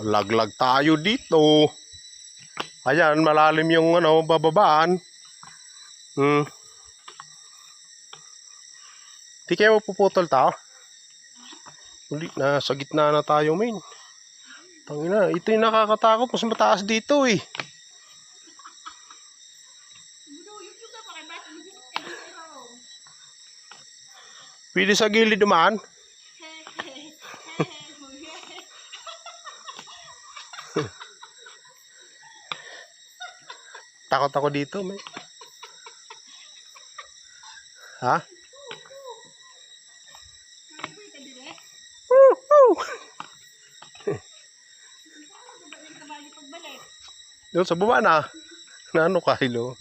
Laglag tayo dito. Ayan, malalim yung bababaan. Di kayo magpuputol tao? Uli, nasa gitna na tayo, main. Tangina, ito yung nakakatakot. Mas mataas dito eh. Pwede sa gilid dumaan. Takot ako dito, may. Ha? Doon sa baba na. Na ano ka, hilo?